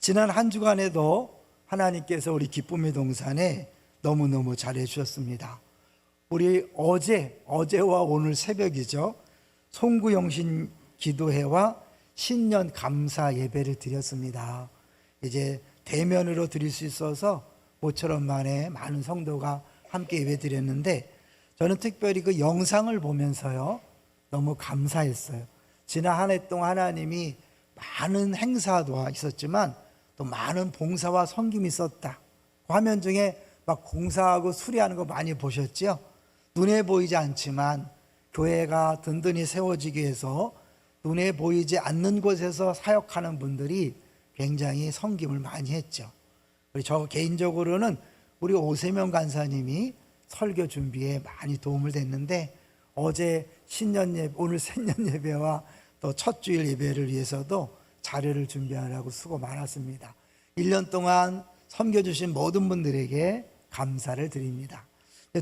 지난 한 주간에도 하나님께서 우리 기쁨의 동산에 너무너무 잘해 주셨습니다. 우리 어제와 오늘 새벽이죠. 송구영신 기도회와 신년 감사 예배를 드렸습니다. 이제 대면으로 드릴 수 있어서 모처럼 만에 많은 성도가 함께 예배 드렸는데, 저는 특별히 그 영상을 보면서요 너무 감사했어요. 지난 한 해 동안 하나님이 많은 행사도 있었지만 또 많은 봉사와 섬김이 있었다. 화면 중에 막 공사하고 수리하는 거 많이 보셨죠? 눈에 보이지 않지만 교회가 든든히 세워지기 위해서 눈에 보이지 않는 곳에서 사역하는 분들이 굉장히 섬김을 많이 했죠. 저 개인적으로는 우리 오세명 간사님이 설교 준비에 많이 도움을 됐는데, 어제 신년 예배, 오늘 새년 예배와 또 첫 주일 예배를 위해서도 자료를 준비하라고 수고 많았습니다. 1년 동안 섬겨주신 모든 분들에게 감사를 드립니다.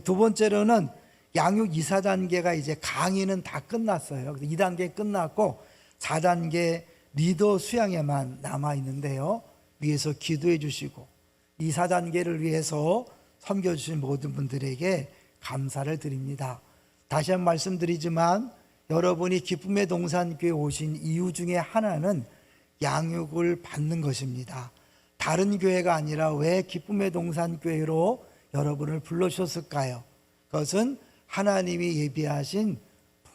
두 번째로는 양육 2사단계가 이제 강의는 다 끝났어요. 2단계 끝났고 4단계 리더 수양에만 남아있는데요, 위에서 기도해 주시고 2사단계를 위해서 섬겨주신 모든 분들에게 감사를 드립니다. 다시 한번 말씀드리지만 여러분이 기쁨의 동산교회 오신 이유 중에 하나는 양육을 받는 것입니다. 다른 교회가 아니라 왜 기쁨의 동산교회로 여러분을 불러주셨을까요? 그것은 하나님이 예비하신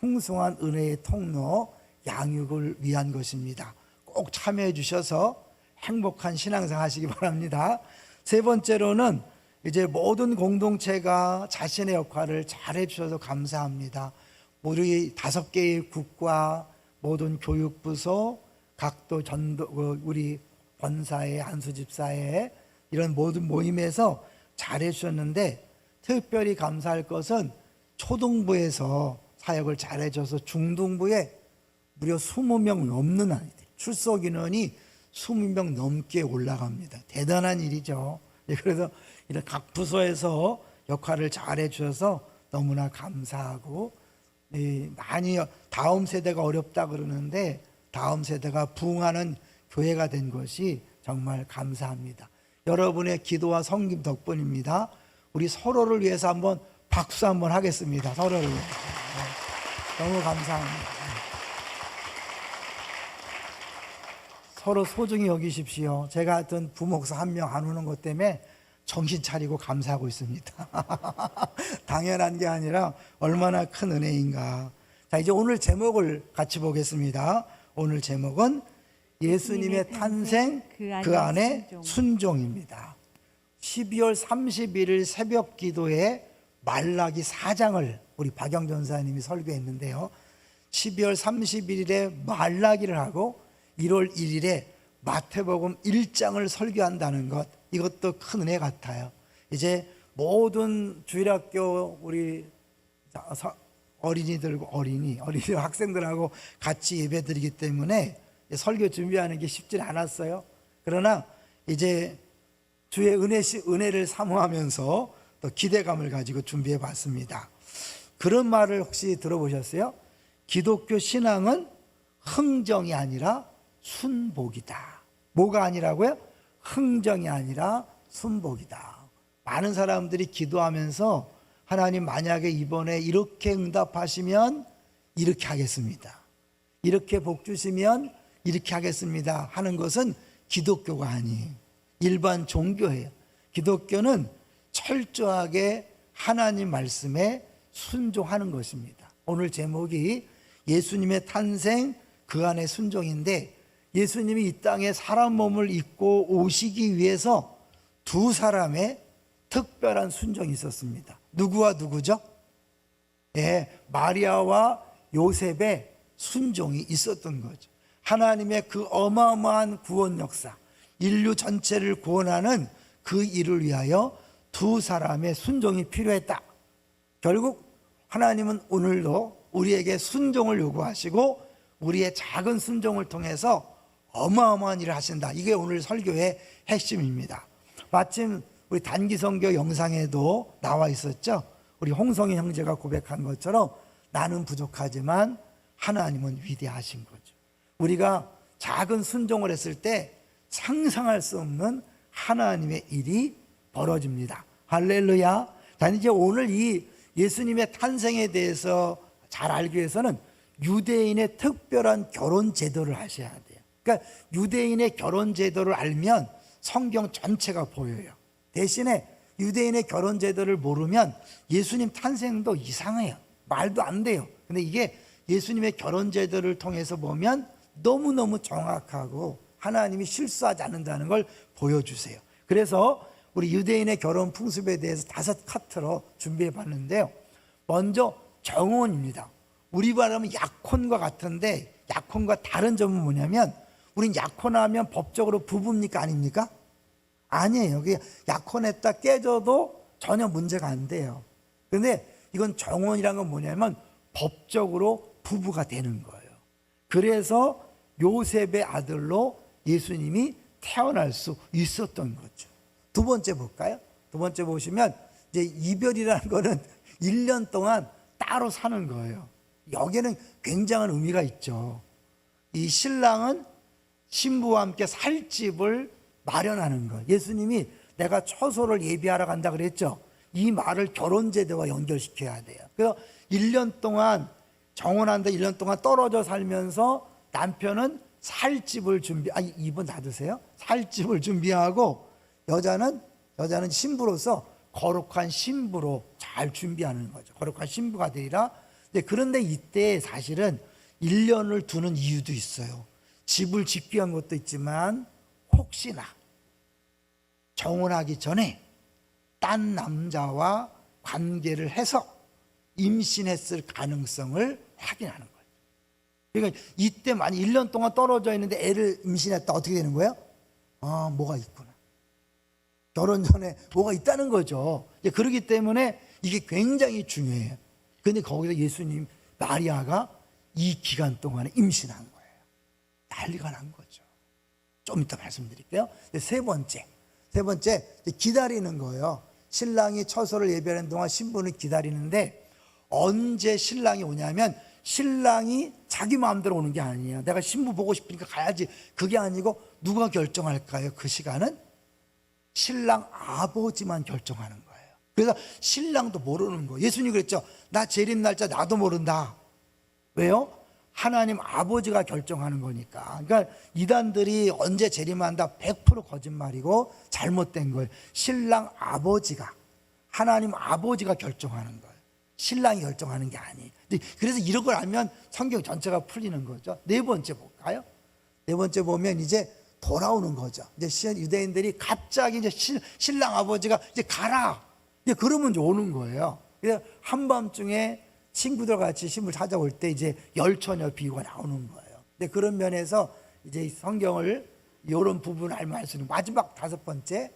풍성한 은혜의 통로 양육을 위한 것입니다. 꼭 참여해 주셔서 행복한 신앙생활 하시기 바랍니다. 세 번째로는 이제 모든 공동체가 자신의 역할을 잘 해주셔서 감사합니다. 우리 5개의 국과 모든 교육부서, 각도 전도, 우리 권사회, 안수집사회 이런 모든 모임에서 잘 해주셨는데, 특별히 감사할 것은 초등부에서 사역을 잘 해줘서 중등부에 무려 20명 넘는 아이들, 출석 인원이 20명 넘게 올라갑니다. 대단한 일이죠. 그래서 이런 각 부서에서 역할을 잘 해주셔서 너무나 감사하고, 많이 다음 세대가 어렵다 그러는데 다음 세대가 부흥하는 교회가 된 것이 정말 감사합니다. 여러분의 기도와 섬김 덕분입니다. 우리 서로를 위해서 한번 박수 한번 하겠습니다. 서로를 위해서. 너무 감사합니다. 서로 소중히 여기십시오. 제가 하여튼 부목사 한 명 안 오는 것 때문에 정신 차리고 감사하고 있습니다. 당연한 게 아니라 얼마나 큰 은혜인가. 자, 이제 오늘 제목을 같이 보겠습니다. 오늘 제목은 예수님의 탄생, 그 안에 순종입니다. 12월 31일 새벽 기도에 말라기 4장을 우리 박영 전사님이 설교했는데요, 12월 31일에 말라기를 하고 1월 1일에 마태복음 1장을 설교한다는 것, 이것도 큰 은혜 같아요. 이제 모든 주일학교 우리 어린이들 학생들하고 같이 예배드리기 때문에 설교 준비하는 게 쉽지 않았어요. 그러나 이제 주의 은혜를 사모하면서 또 기대감을 가지고 준비해 봤습니다. 그런 말을 혹시 들어보셨어요? 기독교 신앙은 흥정이 아니라 순복이다. 뭐가 아니라고요? 흥정이 아니라 순복이다. 많은 사람들이 기도하면서 하나님 만약에 이번에 이렇게 응답하시면 이렇게 하겠습니다, 이렇게 복 주시면 이렇게 하겠습니다 하는 것은 기독교가 아니에요. 일반 종교예요. 기독교는 철저하게 하나님 말씀에 순종하는 것입니다. 오늘 제목이 예수님의 탄생, 그 안에 순종인데, 예수님이 이 땅에 사람 몸을 입고 오시기 위해서 두 사람의 특별한 순종이 있었습니다. 누구와 누구죠? 마리아와 요셉의 순종이 있었던 거죠. 하나님의 그 어마어마한 구원 역사, 인류 전체를 구원하는 그 일을 위하여 두 사람의 순종이 필요했다. 결국 하나님은 오늘도 우리에게 순종을 요구하시고 우리의 작은 순종을 통해서 어마어마한 일을 하신다. 이게 오늘 설교의 핵심입니다. 마침 우리 단기선교 영상에도 나와 있었죠. 우리 홍성희 형제가 고백한 것처럼 나는 부족하지만 하나님은 위대하신 거죠. 우리가 작은 순종을 했을 때 상상할 수 없는 하나님의 일이 벌어집니다. 할렐루야. 자, 이제 오늘 이 예수님의 탄생에 대해서 잘 알기 위해서는 유대인의 특별한 결혼 제도를 아셔야 돼요. 그러니까 유대인의 결혼 제도를 알면 성경 전체가 보여요. 대신에 유대인의 결혼 제도를 모르면 예수님 탄생도 이상해요. 말도 안 돼요. 근데 이게 예수님의 결혼 제도를 통해서 보면 너무너무 정확하고 하나님이 실수하지 않는다는 걸 보여주세요. 그래서 우리 유대인의 결혼 풍습에 대해서 5카트로 준비해 봤는데요. 먼저 정혼입니다. 우리 말하면 약혼과 같은데 약혼과 다른 점은 뭐냐면 우린 약혼하면 법적으로 부부입니까 아닙니까? 아니에요. 약혼했다 깨져도 전혀 문제가 안 돼요. 그런데 이건 정혼이란 건 뭐냐면 법적으로 부부가 되는 거예요. 그래서 요셉의 아들로 예수님이 태어날 수 있었던 거죠. 두 번째 볼까요? 두 번째 보시면 이제 이별이라는 거는 1년 동안 따로 사는 거예요. 여기에는 굉장한 의미가 있죠. 이 신랑은 신부와 함께 살 집을 마련하는 거예요. 예수님이 내가 처소를 예비하러 간다 그랬죠. 이 말을 결혼제도와 연결시켜야 돼요. 그래서 1년 동안 정혼한다 1년 동안 떨어져 살면서 남편은 살 집을 이분 놔두세요. 살 집을 준비하고 여자는 신부로서 거룩한 신부로 잘 준비하는 거죠. 거룩한 신부가 되리라. 그런데 이때 사실은 1년을 두는 이유도 있어요. 집을 짓기 위한 것도 있지만 혹시나 정혼하기 전에 딴 남자와 관계를 해서 임신했을 가능성을 확인하는 거예요. 그러니까 이때 만약 1년 동안 떨어져 있는데 애를 임신했다 어떻게 되는 거예요? 뭐가 있구나. 결혼 전에 뭐가 있다는 거죠. 그렇기 때문에 이게 굉장히 중요해요. 근데 거기서 예수님 마리아가 이 기간 동안에 임신한 거예요. 난리가 난 거죠. 좀 이따 말씀드릴게요. 세 번째 기다리는 거예요. 신랑이 처소를 예배하는 동안 신부는 기다리는데 언제 신랑이 오냐면 신랑이 자기 마음대로 오는 게 아니에요. 내가 신부 보고 싶으니까 가야지. 그게 아니고 누가 결정할까요? 그 시간은 신랑 아버지만 결정하는 거예요. 그래서 신랑도 모르는 거예요. 예수님이 그랬죠. 나 재림 날짜 나도 모른다. 왜요? 하나님 아버지가 결정하는 거니까. 그러니까 이단들이 언제 재림한다 100% 거짓말이고 잘못된 거예요. 신랑 아버지가 하나님 아버지가 결정하는 거예요. 신랑이 결정하는 게 아니에요. 그래서 이런 걸 알면 성경 전체가 풀리는 거죠. 네 번째 볼까요? 네 번째 보면 이제 돌아오는 거죠. 이제 유대인들이 갑자기 이제 신랑 아버지가 이제 가라. 이제 그러면 이제 오는 거예요. 그래서 한밤중에 친구들 같이 신부를 찾아올 때 이제 열처녀 비유가 나오는 거예요. 근데 그런 면에서 이제 성경을 이런 부분을 알면 알 수 있는 마지막 5번째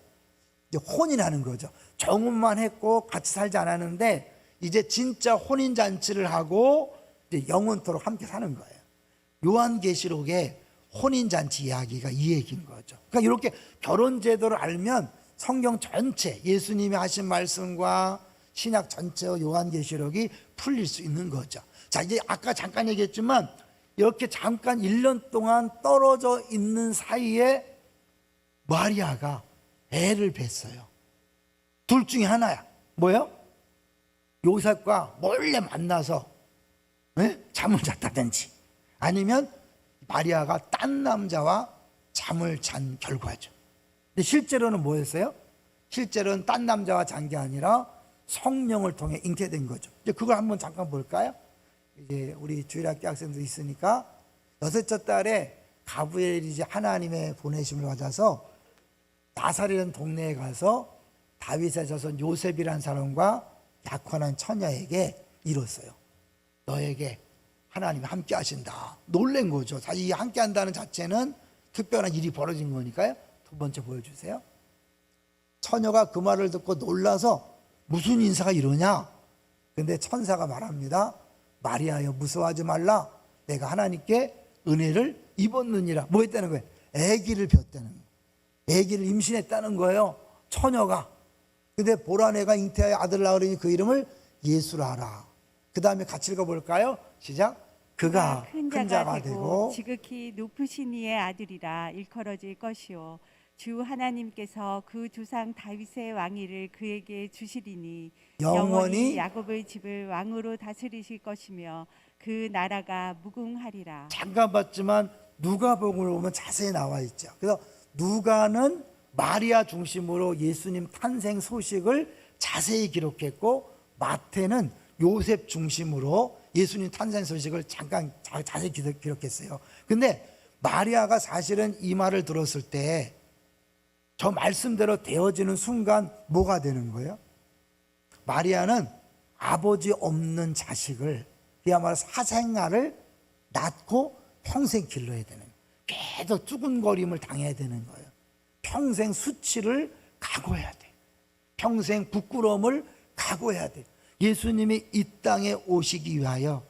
이제 혼인하는 거죠. 정혼만 했고 같이 살지 않았는데 이제 진짜 혼인 잔치를 하고 이제 영원토록 함께 사는 거예요. 요한계시록에 혼인 잔치 이야기가 이 얘기인 거죠. 그러니까 이렇게 결혼 제도를 알면 성경 전체 예수님이 하신 말씀과 신약 전체와 요한계시록이 풀릴 수 있는 거죠. 자, 이제 아까 잠깐 얘기했지만 이렇게 잠깐 1년 동안 떨어져 있는 사이에 마리아가 애를 뱄어요. 둘 중에 하나야. 뭐예요? 요셉과 몰래 만나서 잠을 잤다든지 아니면 마리아가 딴 남자와 잠을 잔 결과죠. 근데 실제로는 뭐였어요? 실제로는 딴 남자와 잔 게 아니라 성령을 통해 잉태된 거죠. 이제 그걸 한번 잠깐 볼까요? 이제 우리 주일학교 학생들 있으니까 6째 달에 가브리엘이 이제 하나님의 보내심을 받아서 나사렛이라는 동네에 가서 다윗의 자손 요셉이라는 사람과 약혼한 처녀에게 이뤘어요. 너에게 하나님이 함께 하신다. 놀란 거죠. 사실 이 함께 한다는 자체는 특별한 일이 벌어진 거니까요. 두 번째 보여주세요. 처녀가 그 말을 듣고 놀라서 무슨 인사가 이러냐? 근데 천사가 말합니다. 마리아여 무서워하지 말라. 내가 하나님께 은혜를 입었느니라. 뭐 했다는 거예요? 아기를 뱄다는 거예요. 아기를 임신했다는 거예요. 처녀가. 근데 보라내가 잉태하여 아들을 낳으려니 그 이름을 예수라 하라. 그 다음에 같이 읽어볼까요? 시작. 그가 큰 자가 되고 지극히 높으신 이의 아들이라 일컬어질 것이요 주 하나님께서 그 조상 다윗의 왕위를 그에게 주시리니 영원히 야곱의 집을 왕으로 다스리실 것이며 그 나라가 무궁하리라. 잠깐 봤지만 누가복음을 보면 자세히 나와 있죠. 그래서 누가는 마리아 중심으로 예수님 탄생 소식을 자세히 기록했고, 마태는 요셉 중심으로 예수님 탄생 소식을 잠깐 자세히 기록했어요. 근데 마리아가 사실은 이 말을 들었을 때 저 말씀대로 되어지는 순간 뭐가 되는 거예요? 마리아는 아버지 없는 자식을, 그야말로 사생아를 낳고 평생 길러야 되는 거예요. 계속 쭈근거림을 당해야 되는 거예요. 평생 수치를 각오해야 돼. 평생 부끄러움을 각오해야 돼. 예수님이 이 땅에 오시기 위하여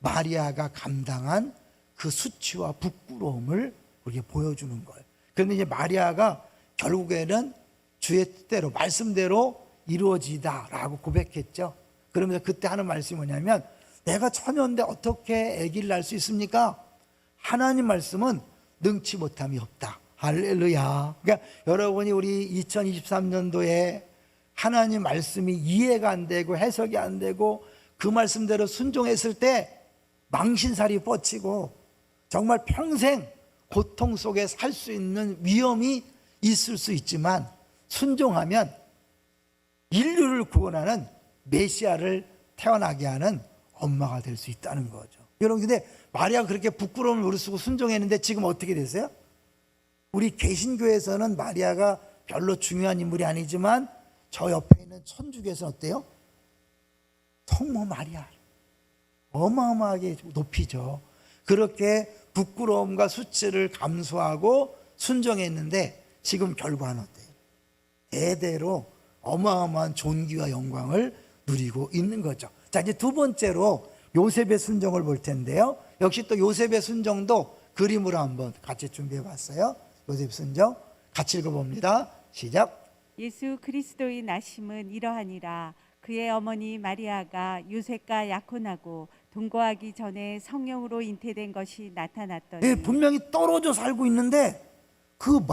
마리아가 감당한 그 수치와 부끄러움을 우리에게 보여주는 거예요. 그런데 이제 마리아가 결국에는 주의 뜻대로, 말씀대로 이루어지다라고 고백했죠. 그러면서 그때 하는 말씀이 뭐냐면, 내가 처녀인데 어떻게 아기를 낳을 수 있습니까? 하나님 말씀은 능치 못함이 없다. 할렐루야. 그러니까 여러분이 우리 2023년도에 하나님 말씀이 이해가 안 되고 해석이 안 되고 그 말씀대로 순종했을 때 망신살이 뻗치고 정말 평생 고통 속에 살 수 있는 위험이 있을 수 있지만, 순종하면 인류를 구원하는 메시아를 태어나게 하는 엄마가 될 수 있다는 거죠. 여러분, 근데 마리아가 그렇게 부끄러움을 무릅쓰고 순종했는데 지금 어떻게 됐어요? 우리 개신교에서는 마리아가 별로 중요한 인물이 아니지만 저 옆에 있는 천주교에서는 어때요? 성모 마리아 어마어마하게 높이죠. 그렇게 부끄러움과 수치를 감수하고 순종했는데 지금 결과는 어때요? 대대로 어마어마한 존귀와 영광을 누리고 있는 거죠. 자, 이제 두 번째로 요셉의 순종을 볼 텐데요. 역시 또 요셉의 순종도 그림으로 한번 같이 준비해 봤어요. 요셉 순종 같이 읽어봅니다. 시작. 예수 그리스도의 나심은 이러하니라. 그의 어머니 마리아가 요셉과 약혼하고 동거하기 전에 성령으로 잉태된 것이 나타났더니. 네, 분명히 떨어져 살고 있는데 그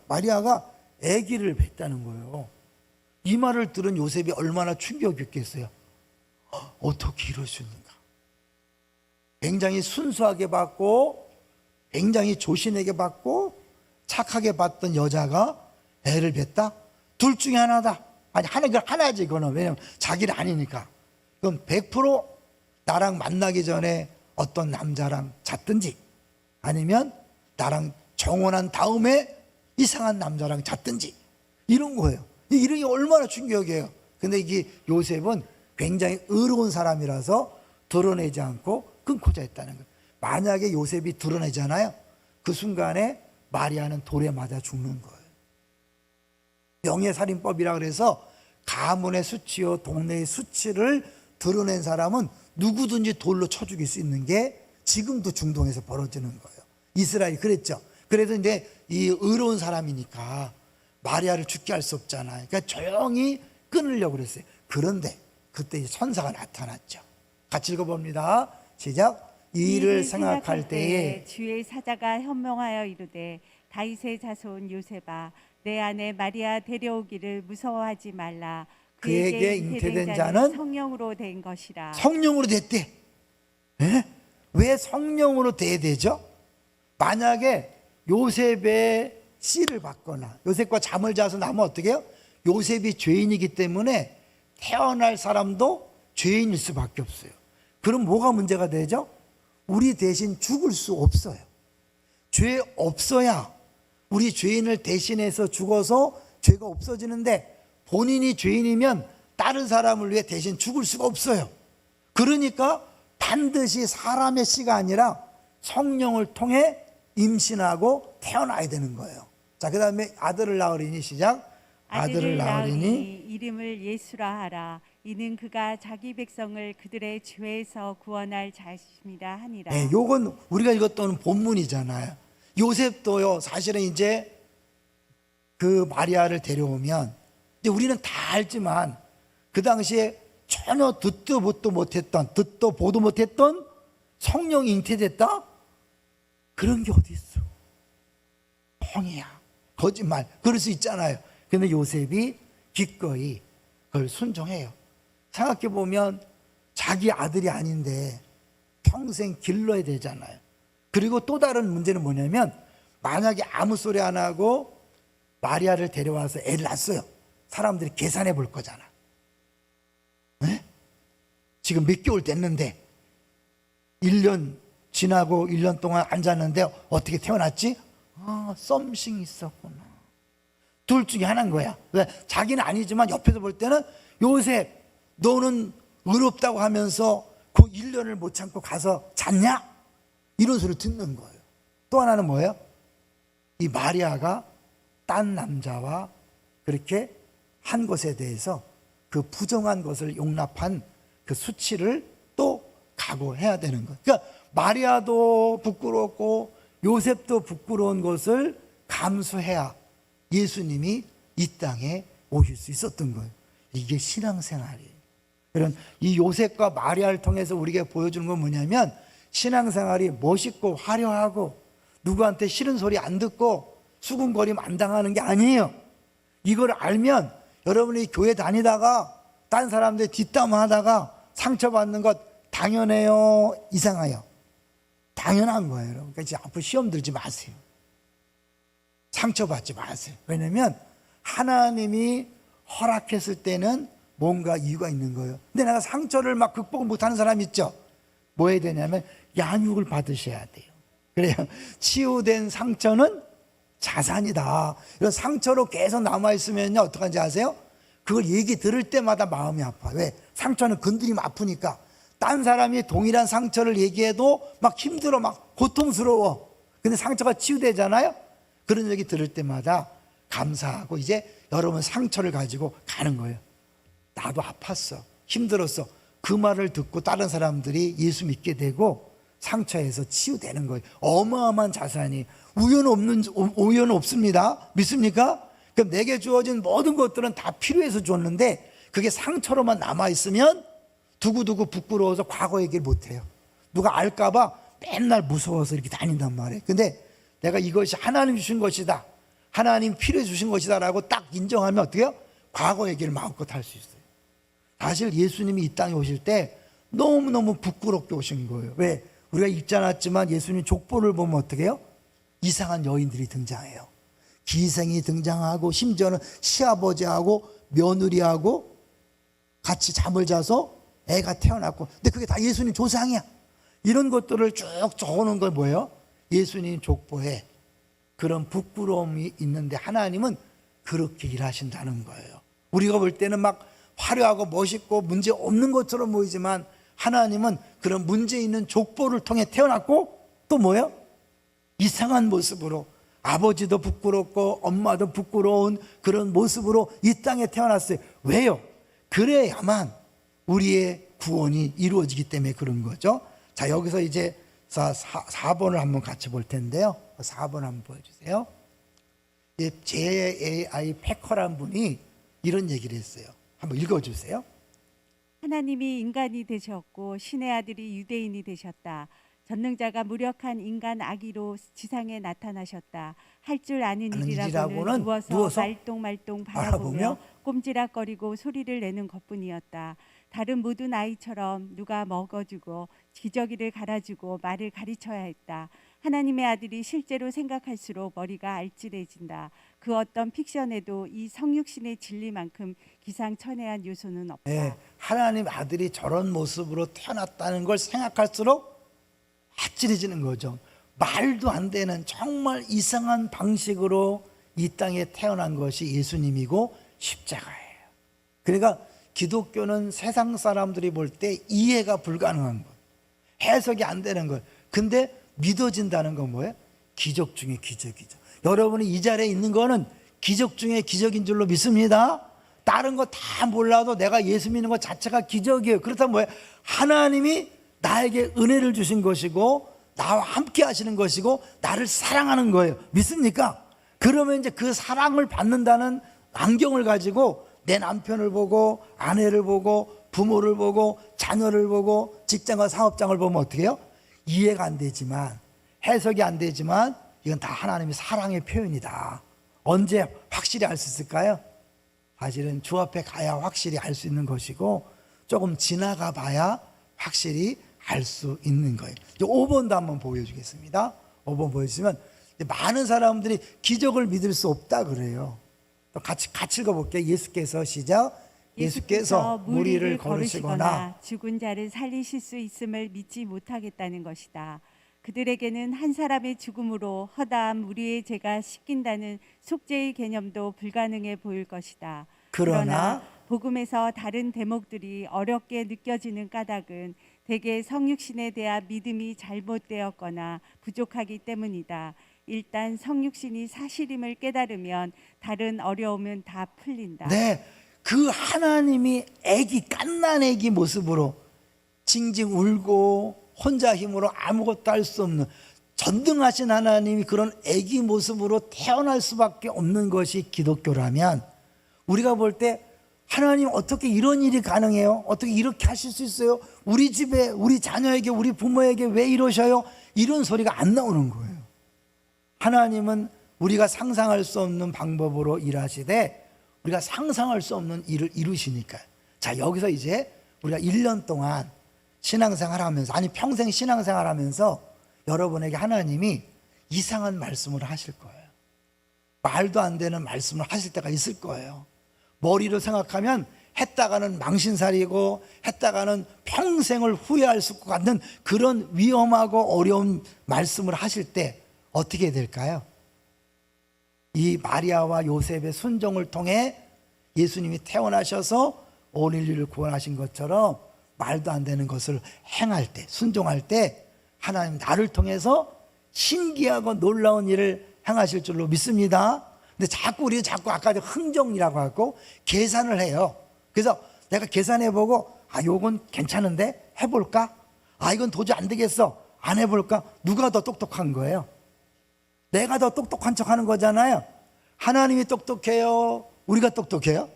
마리아가 아기를 뱄다는 거예요. 이 말을 들은 요셉이 얼마나 충격이었겠어요. 어떻게 이럴 수 있는가? 굉장히 순수하게 봤고 굉장히 조신하게 봤고 착하게 봤던 여자가 애를 뱄다? 둘 중에 하나다. 아니, 하나지 그거는. 왜냐면 자기는 아니니까. 그럼 100% 나랑 만나기 전에 어떤 남자랑 잤든지, 아니면 나랑 정혼한 다음에 이상한 남자랑 잤든지, 이런 거예요. 이런 게 얼마나 충격이에요. 근데 이게 요셉은 굉장히 의로운 사람이라서 드러내지 않고 끊고자 했다는 거예요. 만약에 요셉이 드러내잖아요, 그 순간에 마리아는 돌에 맞아 죽는 거예요. 명예살인법이라 그래서 가문의 수치요 동네의 수치를 드러낸 사람은 누구든지 돌로 쳐 죽일 수 있는 게 지금도 중동에서 벌어지는 거예요. 이스라엘이 그랬죠. 그래서 이제 이 의로운 사람이니까 마리아를 죽게 할 수 없잖아요. 그러니까 조용히 끊으려고 그랬어요. 그런데 그때 이제 천사가 나타났죠. 같이 읽어봅니다. 시작. 이 일을 생각할 때에 주의 사자가 현명하여 이르되, 다윗의 자손 요셉아, 내 아내 마리아 데려오기를 무서워하지 말라. 그에게 잉태된 자는 성령으로 된 것이라. 성령으로 됐대. 에? 왜 성령으로 돼야 되죠? 만약에 요셉의 씨를 받거나 요셉과 잠을 자서 나면 어떻게 해요? 요셉이 죄인이기 때문에 태어날 사람도 죄인일 수밖에 없어요. 그럼 뭐가 문제가 되죠? 우리 대신 죽을 수 없어요. 죄 없어야 우리 죄인을 대신해서 죽어서 죄가 없어지는데, 본인이 죄인이면 다른 사람을 위해 대신 죽을 수가 없어요. 그러니까 반드시 사람의 씨가 아니라 성령을 통해 임신하고 태어나야 되는 거예요. 자, 그 다음에 아들을 낳으리니 시작. 아들을 낳으리니 이름을 예수라 하라. 이는 그가 자기 백성을 그들의 죄에서 구원할 자심이라 하니라. 네, 요건 우리가 읽었던 본문이잖아요. 요셉도요, 사실은 이제 그 마리아를 데려오면, 이제 우리는 다 알지만 그 당시에 전혀 듣도 보도 못했던 성령이 잉태됐다? 그런 게 어디 있어? 뻥이야. 거짓말. 그럴 수 있잖아요. 근데 요셉이 기꺼이 그걸 순종해요. 생각해 보면 자기 아들이 아닌데 평생 길러야 되잖아요. 그리고 또 다른 문제는 뭐냐면 만약에 아무 소리 안 하고 마리아를 데려와서 애를 낳았어요. 사람들이 계산해 볼 거잖아. 네? 지금 몇 개월 됐는데 1년 지나고 1년 동안 앉았는데 어떻게 태어났지? 아, 썸씽 있었구나. 둘 중에 하나인 거야. 왜? 자기는 아니지만 옆에서 볼 때는 요셉 너는 의롭다고 하면서 그 1년을 못 참고 가서 잤냐? 이런 소리를 듣는 거예요. 또 하나는 뭐예요? 이 마리아가 딴 남자와 그렇게 한 것에 대해서 그 부정한 것을 용납한 그 수치를 또 각오해야 되는 거예요. 그러니까 마리아도 부끄럽고 요셉도 부끄러운 것을 감수해야 예수님이 이 땅에 오실 수 있었던 거예요. 이게 신앙생활이에요. 그런 이 요셉과 마리아를 통해서 우리에게 보여주는 건 뭐냐면 신앙생활이 멋있고 화려하고 누구한테 싫은 소리 안 듣고 수군거림 안 당하는 게 아니에요. 이걸 알면 여러분이 교회 다니다가 딴 사람들 뒷담화하다가 상처받는 것 당연해요? 이상해요? 당연한 거예요. 여러분. 그러니까 앞으로 시험 들지 마세요. 상처받지 마세요. 왜냐면 하나님이 허락했을 때는 뭔가 이유가 있는 거예요. 근데 내가 상처를 막 극복 못하는 사람 있죠? 뭐 해야 되냐면 양육을 받으셔야 돼요. 그래요. 치유된 상처는 자산이다. 이런 상처로 계속 남아있으면요 어떡하는지 아세요? 그걸 얘기 들을 때마다 마음이 아파요. 왜? 상처는 건드리면 아프니까. 딴 사람이 동일한 상처를 얘기해도 막 힘들어, 막 고통스러워. 근데 상처가 치유되잖아요? 그런 얘기 들을 때마다 감사하고 이제 여러분 상처를 가지고 가는 거예요. 나도 아팠어. 힘들었어. 그 말을 듣고 다른 사람들이 예수 믿게 되고 상처에서 치유되는 거예요. 어마어마한 자산이 우연 없습니다. 믿습니까? 그럼 내게 주어진 모든 것들은 다 필요해서 줬는데 그게 상처로만 남아있으면 두고두고 부끄러워서 과거 얘기를 못해요. 누가 알까봐 맨날 무서워서 이렇게 다닌단 말이에요. 근데 내가 이것이 하나님 주신 것이다, 하나님 필요해 주신 것이다 라고 딱 인정하면 어떻게 해요? 과거 얘기를 마음껏 할 수 있어요. 사실 예수님이 이 땅에 오실 때 너무너무 부끄럽게 오신 거예요. 왜? 우리가 읽지 않았지만 예수님 족보를 보면 어떻게 해요? 이상한 여인들이 등장해요. 기생이 등장하고 심지어는 시아버지하고 며느리하고 같이 잠을 자서 애가 태어났고, 근데 그게 다 예수님 조상이야. 이런 것들을 쭉 적어놓은 건 뭐예요? 예수님 족보에 그런 부끄러움이 있는데 하나님은 그렇게 일하신다는 거예요. 우리가 볼 때는 막 화려하고 멋있고 문제 없는 것처럼 보이지만 하나님은 그런 문제 있는 족보를 통해 태어났고 또 뭐예요? 이상한 모습으로 아버지도 부끄럽고 엄마도 부끄러운 그런 모습으로 이 땅에 태어났어요. 왜요? 그래야만 우리의 구원이 이루어지기 때문에 그런 거죠. 자, 여기서 이제 4번을 한번 같이 볼 텐데요. 4번 한번 보여주세요. JAI 패커란 분이 이런 얘기를 했어요. 한번 읽어주세요. 하나님이 인간이 되셨고 신의 아들이 유대인이 되셨다. 전능자가 무력한 인간 아기로 지상에 나타나셨다. 할 줄 아는 일이라고는 누워서 말똥말똥 바라보며 꼼지락거리고 소리를 내는 것뿐이었다. 다른 모든 아이처럼 누가 먹어주고 기저귀를 갈아주고 말을 가르쳐야 했다. 하나님의 아들이 실제로 생각할수록 머리가 알찔해진다. 그 어떤 픽션에도 이 성육신의 진리만큼 기상천외한 요소는 없다. 네, 하나님 아들이 저런 모습으로 태어났다는 걸 생각할수록 아찔해지는 거죠. 말도 안 되는 정말 이상한 방식으로 이 땅에 태어난 것이 예수님이고 십자가예요. 그러니까 기독교는 세상 사람들이 볼 때 이해가 불가능한 것, 해석이 안 되는 것. 근데 믿어진다는 건 뭐예요? 기적 중에 기적이죠. 여러분이 이 자리에 있는 거는 기적 중에 기적인 줄로 믿습니다. 다른 거 다 몰라도 내가 예수 믿는 것 자체가 기적이에요. 그렇다면 뭐예요? 하나님이 나에게 은혜를 주신 것이고 나와 함께 하시는 것이고 나를 사랑하는 거예요. 믿습니까? 그러면 이제 그 사랑을 받는다는 안경을 가지고 내 남편을 보고 아내를 보고 부모를 보고 자녀를 보고 직장과 사업장을 보면 어떻게 해요? 이해가 안 되지만, 해석이 안 되지만 이건 다 하나님의 사랑의 표현이다. 언제 확실히 알 수 있을까요? 사실은 주 앞에 가야 확실히 알 수 있는 것이고, 조금 지나가 봐야 확실히 알 수 있는 거예요. 5번도 한번 보여주겠습니다. 5번 보여주시면, 많은 사람들이 기적을 믿을 수 없다 그래요. 또 같이 읽어볼게요. 예수께서 시작. 예수께서 무리를 걸으시거나 죽은 자를 살리실 수 있음을 믿지 못하겠다는 것이다. 그들에게는 한 사람의 죽음으로 허다한 무리의 죄가 씻긴다는 속죄의 개념도 불가능해 보일 것이다. 그러나 복음에서 다른 대목들이 어렵게 느껴지는 까닭은 대개 성육신에 대한 믿음이 잘못되었거나 부족하기 때문이다. 일단 성육신이 사실임을 깨달으면 다른 어려움은 다 풀린다. 네, 그 하나님이 갓난 애기 모습으로 징징 울고 혼자 힘으로 아무것도 할 수 없는 전능하신 하나님이 그런 애기 모습으로 태어날 수밖에 없는 것이 기독교라면, 우리가 볼 때 하나님 어떻게 이런 일이 가능해요? 어떻게 이렇게 하실 수 있어요? 우리 집에, 우리 자녀에게, 우리 부모에게 왜 이러셔요? 이런 소리가 안 나오는 거예요. 하나님은 우리가 상상할 수 없는 방법으로 일하시되 우리가 상상할 수 없는 일을 이루시니까요. 자, 여기서 이제 우리가 1년 동안 신앙생활 하면서, 아니 평생 신앙생활 하면서 여러분에게 하나님이 이상한 말씀을 하실 거예요. 말도 안 되는 말씀을 하실 때가 있을 거예요. 머리로 생각하면 했다가는 망신살이고 했다가는 평생을 후회할 수 같은 그런 위험하고 어려운 말씀을 하실 때 어떻게 될까요? 이 마리아와 요셉의 순종을 통해 예수님이 태어나셔서 온 인류를 구원하신 것처럼 말도 안 되는 것을 행할 때, 순종할 때 하나님 나를 통해서 신기하고 놀라운 일을 행하실 줄로 믿습니다. 근데 자꾸 우리는 아까 흥정이라고 하고 계산을 해요. 그래서 내가 계산해보고, 요건 괜찮은데 해볼까? 이건 도저히 안 되겠어, 안 해볼까? 누가 더 똑똑한 거예요? 내가 더 똑똑한 척 하는 거잖아요. 하나님이 똑똑해요? 우리가 똑똑해요?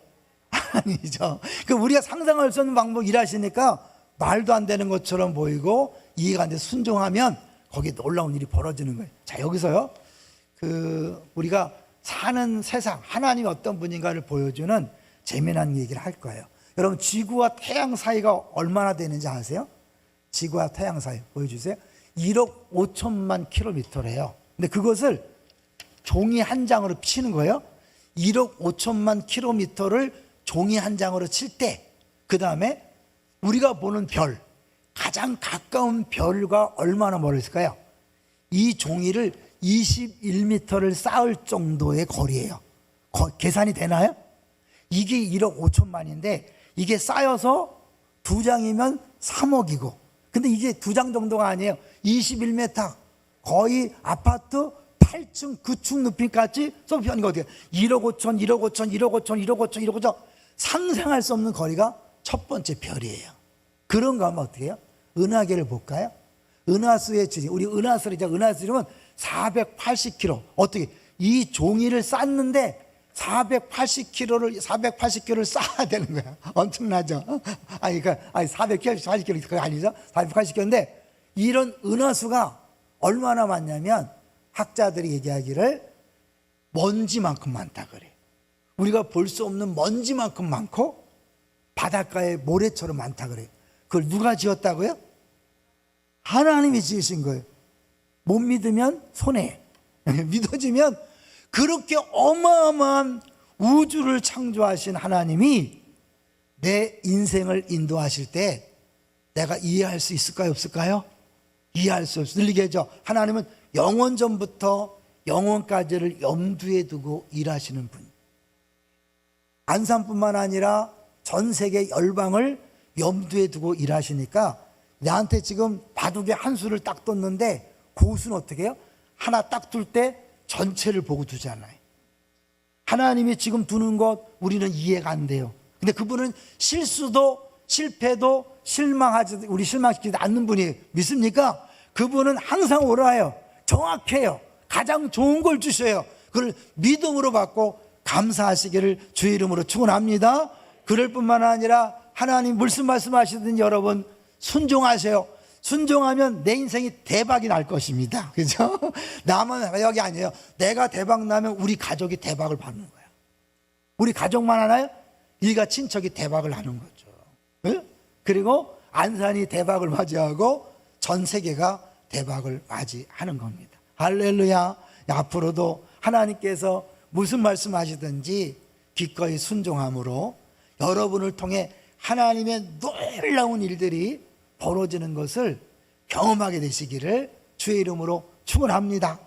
아니죠. 우리가 상상할 수 없는 방법 일하시니까 말도 안 되는 것처럼 보이고 이해가 안 돼 순종하면 거기에 놀라운 일이 벌어지는 거예요. 자, 여기서요, 우리가 사는 세상, 하나님이 어떤 분인가를 보여주는 재미난 얘기를 할 거예요. 여러분, 지구와 태양 사이가 얼마나 되는지 아세요? 지구와 태양 사이 보여주세요. 1억 5천만 킬로미터래요. 근데 그것을 종이 한 장으로 치는 거예요. 1억 5천만 킬로미터를 종이 한 장으로 칠 때, 그 다음에 우리가 보는 별, 가장 가까운 별과 얼마나 멀리 있을까요? 이 종이를 21m를 쌓을 정도의 거리예요. 계산이 되나요? 이게 1억 5천만인데 이게 쌓여서 2장이면 3억이고, 근데 이게 2장 정도가 아니에요. 21m, 거의 아파트 8층, 9층 높이까지 쏘편이가 어떻게 1억 5천, 1억 5천, 1억 5천, 1억 5천, 1억 5천, 상상할 수 없는 거리가 첫 번째 별이에요. 그런가 하면 어떻게 해요? 은하계를 볼까요? 은하수의 질이, 우리 은하수를, 은하수는 480km. 어떻게, 이 종이를 쌓는데 480km를 쌓아야 되는 거야. 엄청나죠? 아니, 480km, 그거 아니죠? 480km인데, 이런 은하수가 얼마나 많냐면, 학자들이 얘기하기를 먼지만큼 많다 그래. 우리가 볼 수 없는 먼지만큼 많고, 바닷가에 모래처럼 많다 그래. 그걸 누가 지었다고요? 하나님이 지으신 거예요. 못 믿으면 손해. 믿어지면, 그렇게 어마어마한 우주를 창조하신 하나님이 내 인생을 인도하실 때 내가 이해할 수 있을까요? 없을까요? 이해할 수 없어요. 늘 얘기하죠. 하나님은 영원 전부터 영원까지를 염두에 두고 일하시는 분. 안산뿐만 아니라 전 세계 열방을 염두에 두고 일하시니까, 나한테 지금 바둑에 한 수를 딱 뒀는데 고수는 어떻게 해요? 하나 딱 둘 때 전체를 보고 두잖아요. 하나님이 지금 두는 것 우리는 이해가 안 돼요. 근데 그분은 실수도 실패도 우리 실망시키지 않는 분이 믿습니까? 그분은 항상 옳아요. 정확해요. 가장 좋은 걸 주셔요. 그걸 믿음으로 받고 감사하시기를 주의 이름으로 축원합니다. 그럴 뿐만 아니라 하나님 무슨 말씀하시든 여러분 순종하세요. 순종하면 내 인생이 대박이 날 것입니다. 그죠? 나만 여기 아니에요. 내가 대박 나면 우리 가족이 대박을 받는 거야. 우리 가족만 하나요? 일가 친척이 대박을 하는 거죠. 네? 그리고 안산이 대박을 맞이하고 전 세계가 대박을 맞이하는 겁니다. 할렐루야. 앞으로도 하나님께서 무슨 말씀하시든지 기꺼이 순종함으로 여러분을 통해 하나님의 놀라운 일들이 벌어지는 것을 경험하게 되시기를 주의 이름으로 축원합니다.